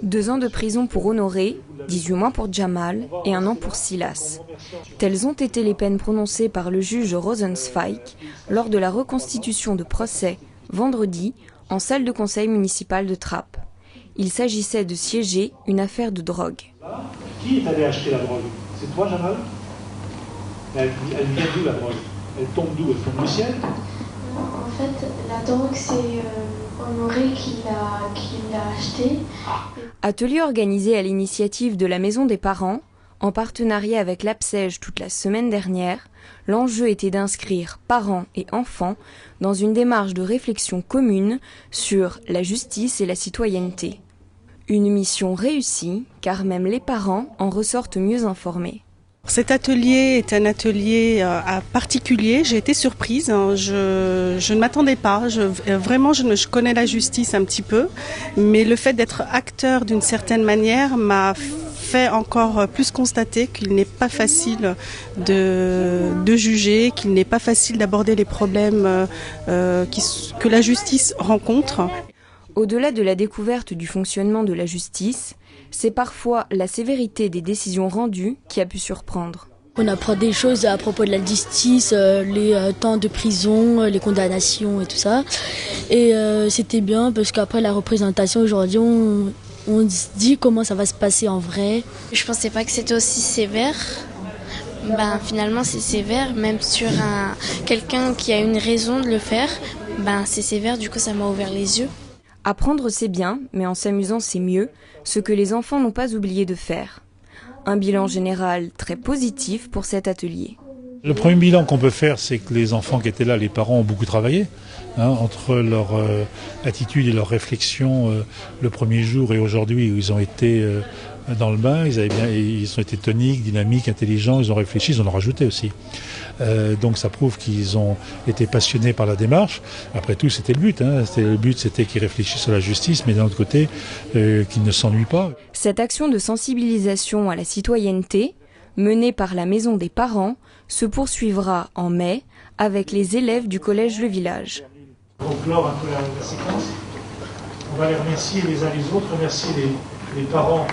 2 ans de prison pour Honoré, 18 mois pour Jamal et 1 an pour Silas. Telles ont été les peines prononcées par le juge Rosenzweig lors de la reconstitution de procès vendredi en salle de conseil municipal de Trappes. Il s'agissait de siéger une affaire de drogue. Qui est allé acheter la drogue? C'est toi, Jamal? Elle vient d'où la drogue? Elle tombe d'où? Elle tombe du ciel? En fait, la drogue, c'est Honoré qui l'a achetée. Atelier organisé à l'initiative de la Maison des Parents, en partenariat avec l'APSEJ toute la semaine dernière, l'enjeu était d'inscrire parents et enfants dans une démarche de réflexion commune sur la justice et la citoyenneté. Une mission réussie, car même les parents en ressortent mieux informés. Cet atelier est un atelier particulier. J'ai été surprise. Je ne m'attendais pas. Je connais la justice un petit peu, mais le fait d'être acteur d'une certaine manière m'a fait encore plus constater qu'il n'est pas facile de juger, qu'il n'est pas facile d'aborder les problèmes que la justice rencontre. Au-delà de la découverte du fonctionnement de la justice, c'est parfois la sévérité des décisions rendues qui a pu surprendre. On apprend des choses à propos de la justice, les temps de prison, les condamnations et tout ça. Et c'était bien parce qu'après la représentation aujourd'hui, on se dit comment ça va se passer en vrai. Je pensais pas que c'était aussi sévère. Finalement, c'est sévère, même sur quelqu'un qui a une raison de le faire. C'est sévère, du coup, ça m'a ouvert les yeux. Apprendre, c'est bien, mais en s'amusant, c'est mieux, ce que les enfants n'ont pas oublié de faire. Un bilan général très positif pour cet atelier. Le premier bilan qu'on peut faire, c'est que les enfants qui étaient là, les parents ont beaucoup travaillé, entre leur attitude et leur réflexion le premier jour et aujourd'hui où ils ont été dans le bain, ils ont été toniques, dynamiques, intelligents, ils ont réfléchi, ils en ont rajouté aussi. Donc ça prouve qu'ils ont été passionnés par la démarche. Après tout, c'était le but. Le but, c'était qu'ils réfléchissent à la justice, mais d'un autre côté, qu'ils ne s'ennuient pas. Cette action de sensibilisation à la citoyenneté, menée par la Maison des Parents, se poursuivra en mai avec les élèves du collège Le Village. Pour clore un peu la séquence, on va les remercier les uns les autres, remercier les parents.